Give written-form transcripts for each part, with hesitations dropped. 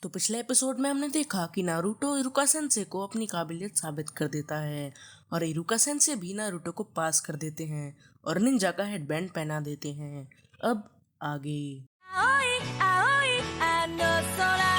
तो पिछले एपिसोड में हमने देखा कि नारुतो इरुका सेंसे को अपनी काबिलियत साबित कर देता है और इरुका सेंसे भी नारुतो को पास कर देते हैं और निंजा का हेडबैंड पहना देते हैं। अब आगे। 青い青いあの空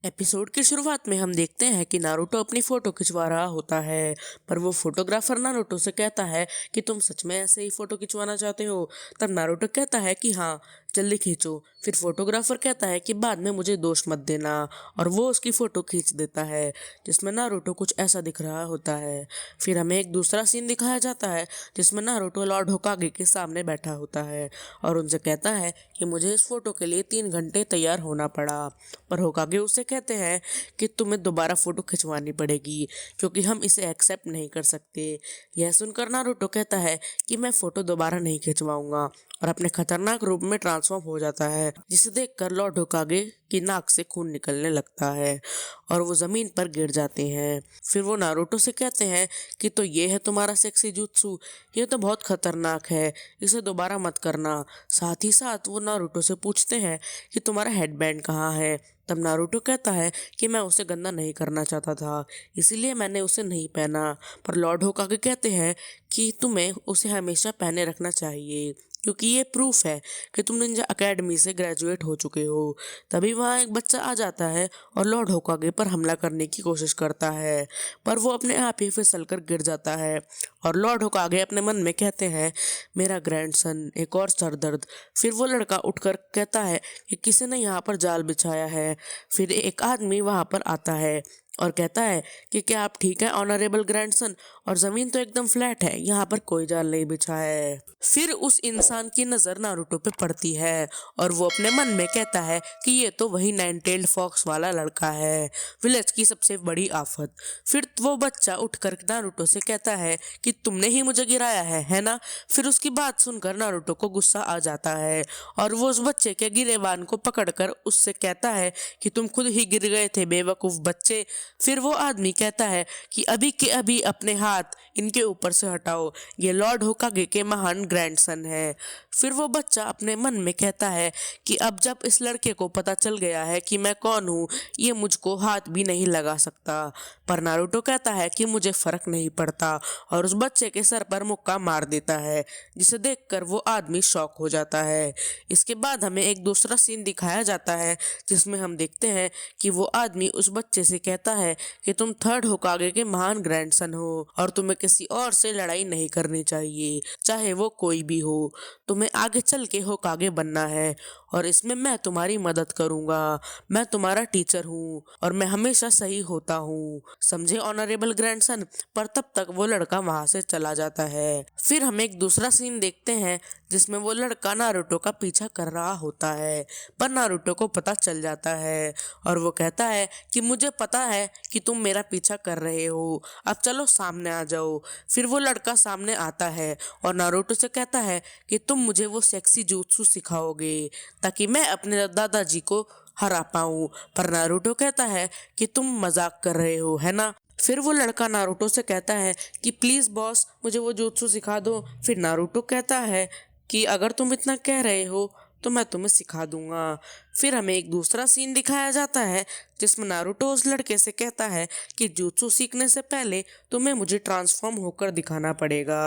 एपिसोड की शुरुआत में हम देखते हैं कि नारुतो अपनी फोटो खिंचवा रहा होता है, पर वो फोटोग्राफर नारुतो से कहता है कि तुम सच में ऐसे ही फोटो खिंचवाना चाहते हो। तब नारुतो कहता है कि हाँ, जल्दी खींचो। फिर फोटोग्राफर कहता है कि बाद में मुझे दोष मत देना, और वो उसकी फोटो खींच देता है जिसमें नारुतो कुछ ऐसा दिख रहा होता है। फिर हमें एक दूसरा सीन दिखाया जाता है जिसमें नारुतो लॉर्ड होकागे के सामने बैठा होता है और उनसे कहता है कि मुझे इस फोटो के लिए 3 घंटे तैयार होना पड़ा, पर होकागे उससे कहते हैं कि तुम्हें दोबारा फोटो खिंचवानी पड़ेगी क्योंकि हम इसे एक्सेप्ट नहीं कर सकते। यह सुनकर नारुतो कहता है कि मैं फोटो दोबारा नहीं खिंचवाऊंगा और अपने खतरनाक रूप में ट्रांसफॉर्म हो जाता है, जिसे देखकर लॉर्ड होकागे की नाक से खून निकलने लगता है और वो जमीन पर गिर जाते हैं। फिर वो नारुतो से कहते हैं कि तो ये है तुम्हारा सेक्सी जुत्सु, ये तो बहुत खतरनाक है, इसे दोबारा मत करना। साथ ही साथ वो नारुतो से पूछते हैं कि तुम्हारा हेडबैंड कहाँ है। तब नारुतो कहता है कि मैं उसे गंदा नहीं करना चाहता था, इसीलिए मैंने उसे नहीं पहना। पर लॉर्ड होकागे कहते हैं कि तुम्हें उसे हमेशा पहने रखना चाहिए क्योंकि ये प्रूफ है कि तुम निंजा एकेडमी से ग्रेजुएट हो चुके हो। तभी वहाँ एक बच्चा आ जाता है और लॉर्ड होकागे पर हमला करने की कोशिश करता है, पर वो अपने आप ही फिसल कर गिर जाता है और लॉर्ड होकागे अपने मन में कहते हैं, मेरा ग्रैंडसन, एक और सरदर्द। फिर वो लड़का उठकर कहता है कि किसी ने यहाँ पर जाल बिछाया है। फिर एक आदमी वहाँ पर आता है और कहता है कि क्या आप ठीक है ऑनरेबल ग्रैंडसन, और जमीन तो एकदम फ्लैट है, यहाँ पर कोई जाल नहीं बिछा है। फिर उस इंसान की नजर नारुतो पे पड़ती है और वो अपने मन में कहता है कि ये तो वही 9 टेल्ड फॉक्स वाला लड़का है, विलेज की सबसे बड़ी आफत। फिर वो बच्चा उठकर नारुतो से कहता है कि तुमने ही मुझे गिराया है ना। फिर उसकी बात सुनकर नारुतो को गुस्सा आ जाता है और वो उस बच्चे के गिरेबान को पकड़कर उससे कहता है कि तुम खुद ही गिर गए थे बेवकूफ बच्चे। फिर वो आदमी कहता है कि अभी के अभी अपने हाथ इनके ऊपर से हटाओ, ये लॉर्ड होकागे के महान ग्रैंडसन है। फिर वो बच्चा अपने मन में कहता है कि अब जब इस लड़के को पता चल गया है कि मैं कौन हूँ, ये मुझको हाथ भी नहीं लगा सकता। पर नारुतो कहता है कि मुझे फर्क नहीं पड़ता और उस बच्चे के सर पर मुक्का मार देता है, जिसे देखकर वो आदमी शॉक हो जाता है। इसके बाद हमें एक दूसरा सीन दिखाया जाता है जिसमें हम देखते हैं कि वो आदमी उस बच्चे से कहता है कि तुम 3rd होकागे के महान ग्रैंडसन हो और तुम्हें किसी और से लड़ाई नहीं करनी चाहिए, चाहे वो कोई भी हो। तुम्हें आगे चल के होकागे बनना है और इसमें मैं तुम्हारी मदद करूंगा। मैं तुम्हारा टीचर हूँ और मैं हमेशा सही होता हूँ, समझे ऑनरेबल ग्रैंडसन। पर तब तक वो लड़का वहां से चला जाता है। फिर हम एक दूसरा सीन देखते हैं जिसमें वो लड़का नारुतो का पीछा कर रहा होता है, पर नारुतो को पता चल जाता है और वो कहता है कि मुझे पता है कि तुम मेरा पीछा कर रहे हो, अब चलो सामने आ जाओ। फिर वो लड़का सामने आता है और नारुतो से कहता है कि तुम मुझे वो सेक्सी jutsu सिखाओगे ताकि मैं अपने दादाजी को हरा पाऊं। पर नारुतो कहता है कि तुम मजाक कर रहे हो, है ना। फिर वो लड़का नारुतो से कहता है कि प्लीज बॉस, मुझे वो jutsu सिखा दो। फिर नारुतो कहता है कि अगर तुम इतना कह रहे हो तो मैं तुम्हें सिखा दूंगा। फिर हमें एक दूसरा सीन दिखाया जाता है जिसमें नारुतो उस लड़के से कहता है कि jutsu सीखने से पहले तुम्हें मुझे ट्रांसफॉर्म होकर दिखाना पड़ेगा।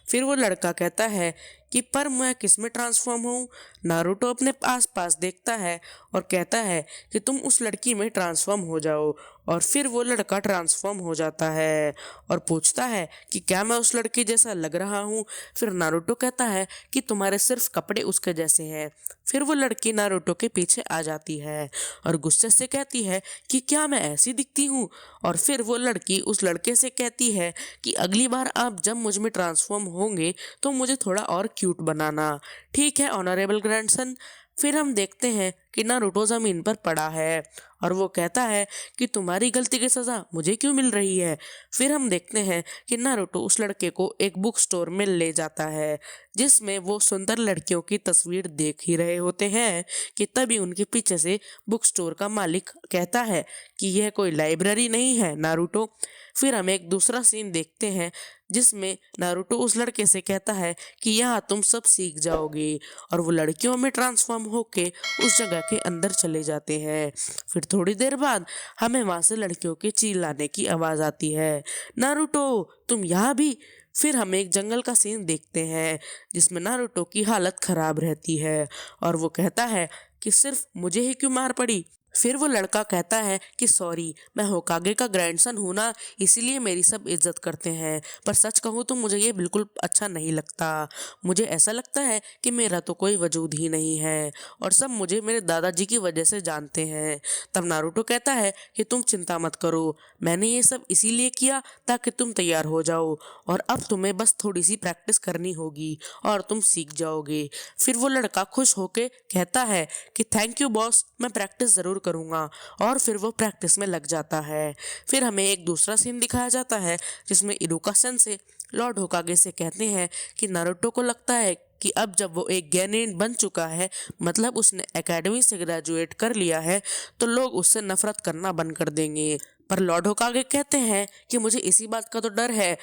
फिर वो लड़का कहता है कि पर मैं किस में ट्रांसफॉर्म हूँ। नारुतो अपने आस पास देखता है और कहता है कि तुम उस लड़की में ट्रांसफॉर्म हो जाओ, और फिर वो लड़का ट्रांसफॉर्म हो जाता है और पूछता है कि क्या मैं उस लड़की जैसा लग रहा हूँ। फिर नारुतो कहता है कि तुम्हारे सिर्फ कपड़े उसके जैसे हैं। फिर वो लड़की नारुतो के पीछे आ जाती है और गुस्से से कहती है कि क्या मैं ऐसी दिखती हूँ। और फिर वो लड़की उस लड़के से कहती है कि अगली बार आप जब मुझ में ट्रांसफॉर्म होंगे तो मुझे थोड़ा और क्यूट बनाना, ठीक है ऑनरेबल ग्रैंडसन। फिर हम देखते हैं कि नारुतो ज़मीन पर पड़ा है और वो कहता है कि तुम्हारी गलती की सज़ा मुझे क्यों मिल रही है। फिर हम देखते हैं कि नारुतो उस लड़के को एक बुक स्टोर में ले जाता है जिसमें वो सुंदर लड़कियों की तस्वीर देख ही रहे होते हैं कि तभी उनके पीछे से बुक स्टोर का मालिक कहता है कि यह कोई लाइब्रेरी नहीं है नारुतो। फिर हम एक दूसरा सीन देखते हैं जिसमें नारुतो उस लड़के से कहता है कि यहाँ तुम सब सीख जाओगे और वो लड़कियों में ट्रांसफॉर्म होके उस जगह के अंदर चले जाते हैं। फिर थोड़ी देर बाद हमें वहाँ से लड़कियों के चिल्लाने की आवाज़ आती है, नारुतो तुम यहाँ भी। फिर हम एक जंगल का सीन देखते हैं जिसमें नारुतो की हालत खराब रहती है और वो कहता है कि सिर्फ मुझे ही क्यों मार पड़ी। फिर वो लड़का कहता है कि सॉरी, मैं होकागे का ग्रैंडसन हूँ ना, इसीलिए मेरी सब इज्जत करते हैं, पर सच कहूँ तो मुझे ये बिल्कुल अच्छा नहीं लगता। मुझे ऐसा लगता है कि मेरा तो कोई वजूद ही नहीं है और सब मुझे मेरे दादाजी की वजह से जानते हैं। तब नारुतो कहता है कि तुम चिंता मत करो, मैंने ये सब इसीलिए किया ताकि तुम तैयार हो जाओ और अब तुम्हें बस थोड़ी सी प्रैक्टिस करनी होगी और तुम सीख जाओगे। फिर वो लड़का खुश होके कहता है कि थैंक यू बॉस, मैं प्रैक्टिस ज़रूर करूँगा और फिर वो प्रैक्टिस में लग जाता है। फिर हमें एक दूसरा सीन दिखाया जाता है जिसमें इरुका सेंसे लॉर्ड होकागे से कहते हैं कि नारुतो को लगता है कि अब जब वो एक गेनिन बन चुका है, मतलब उसने एकेडमी से ग्रेजुएट कर लिया है, तो लोग उससे नफरत करना बंद कर देंगे। पर लॉर्ड होकागे कहते हैं कि मुझे इसी बात का तो डर है,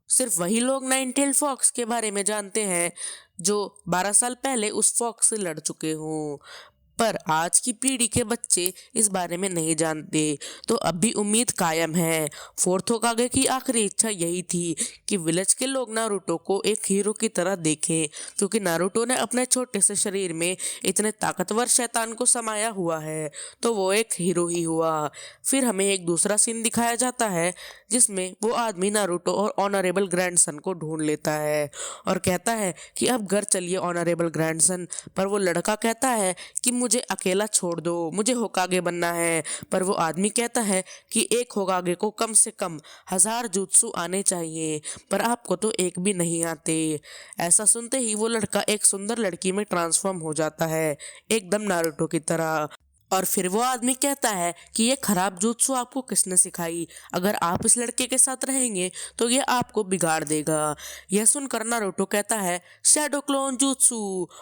सिर्फ वही लोग नाइनटेल फॉक्स के बारे में जानते हैं जो 12 साल पहले उस फॉक्स से लड़ चुके हों, पर आज की पीढ़ी के बच्चे इस बारे में नहीं जानते, तो अब भी उम्मीद कायम है। फोर्थ होकागे की आखिरी इच्छा यही थी कि विलेज के लोग नारुतो को एक हीरो की तरह देखें, क्योंकि नारुतो ने अपने छोटे से शरीर में इतने ताकतवर शैतान को समाया हुआ है, तो वो एक हीरो ही हुआ। फिर हमें एक दूसरा सीन दिखाया जाता है जिसमें वो आदमी नारुतो और ऑनरेबल ग्रैंडसन को ढूंढ लेता है और कहता है कि अब घर चलिए ऑनरेबल ग्रैंडसन। पर वो लड़का कहता है कि मुझे अकेला छोड़ दो, मुझे होकागे बनना है। पर वो आदमी कहता है कि एक होकागे को कम से कम 1000 जुत्सु आने चाहिए, पर आपको तो एक भी नहीं आते। ऐसा सुनते ही वो लड़का एक सुंदर लड़की में ट्रांसफॉर्म हो जाता है, एकदम नारुतो की तरह। और फिर वो आदमी कहता है कि ये खराब जुत्सु आपको किसने सिखाई, अगर आप इस लड़के के साथ रहेंगे तो ये आपको बिगाड़ देगा। यह सुनकर नारुतो कहता है शैडो क्लोन जुत्सु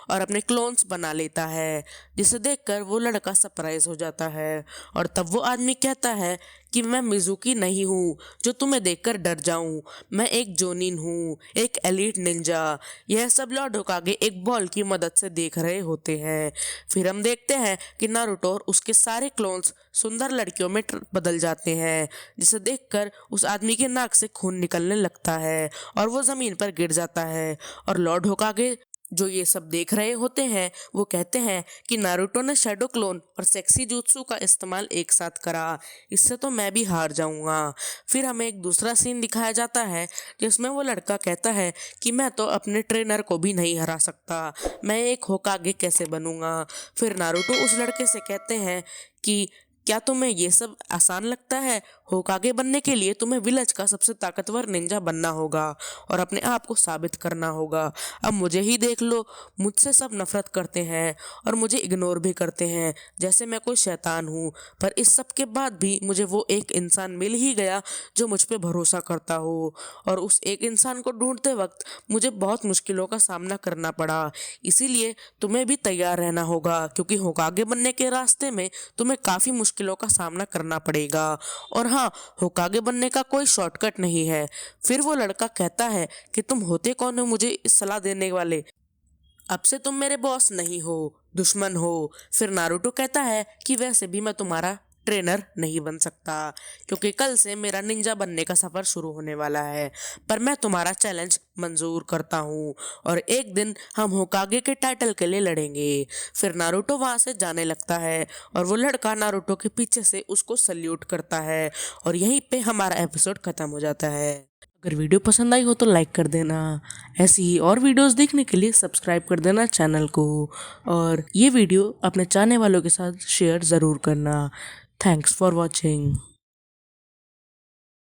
और अपने क्लोन्स बना लेता है, जिसे देखकर वो लड़का सरप्राइज हो जाता है। और तब वो आदमी कहता है कि मैं मिजुकी नहीं हूँ जो तुम्हें देखकर डर जाऊं, मैं एक जोनिन हूँ, एक एलीट निंजा। यह सब लॉर्ड होकागे एक बॉल की मदद से देख रहे होते हैं। फिर हम देखते हैं कि नारुतो और उसके सारे क्लोन्स सुंदर लड़कियों में बदल जाते हैं, जिसे देखकर उस आदमी के नाक से खून निकलने लगता है और वो जमीन पर गिर जाता है। और लॉर्ड होकागे जो ये सब देख रहे होते हैं वो कहते हैं कि नारुतो ने शैडो क्लोन और सेक्सी जुत्सु का इस्तेमाल एक साथ करा, इससे तो मैं भी हार जाऊंगा। फिर हमें एक दूसरा सीन दिखाया जाता है जिसमें वो लड़का कहता है कि मैं तो अपने ट्रेनर को भी नहीं हरा सकता, मैं एक होकागे कैसे बनूंगा। फिर नारुतो उस लड़के से कहते हैं कि क्या तुम्हें ये सब आसान लगता है, होकागे बनने के लिए तुम्हें विलेज का सबसे ताकतवर निंजा बनना होगा और अपने आप को साबित करना होगा। अब मुझे ही देख लो, मुझसे सब नफरत करते हैं और मुझे इग्नोर भी करते हैं जैसे मैं कोई शैतान हूँ, पर इस सब के बाद भी मुझे वो एक इंसान मिल ही गया जो मुझ पे भरोसा करता हो। और उस एक इंसान को ढूंढते वक्त मुझे बहुत मुश्किलों का सामना करना पड़ा, इसीलिए तुम्हें भी तैयार रहना होगा, क्योंकि होकागे बनने के रास्ते में तुम्हें काफ़ी मुश्किलों का सामना करना पड़ेगा। और हाँ, होकागे बनने का कोई शॉर्टकट नहीं है। फिर वो लड़का कहता है कि तुम होते कौन हो मुझे इस सलाह देने वाले, अब से तुम मेरे बॉस नहीं हो, दुश्मन हो। फिर नारुतो कहता है कि वैसे भी मैं तुम्हारा ट्रेनर नहीं बन सकता, क्योंकि कल से मेरा निंजा बनने का सफ़र शुरू होने वाला है, पर मैं तुम्हारा चैलेंज मंजूर करता हूँ और एक दिन हम होकागे के टाइटल के लिए लड़ेंगे। फिर नारुतो वहाँ से जाने लगता है और वो लड़का नारुतो के पीछे से उसको सल्यूट करता है और यहीं पे हमारा एपिसोड ख़त्म हो जाता है। अगर वीडियो पसंद आई हो तो लाइक कर देना, ऐसी ही और वीडियोस देखने के लिए सब्सक्राइब कर देना चैनल को और ये वीडियो अपने चाहने वालों के साथ शेयर ज़रूर करना। Thanks for watching.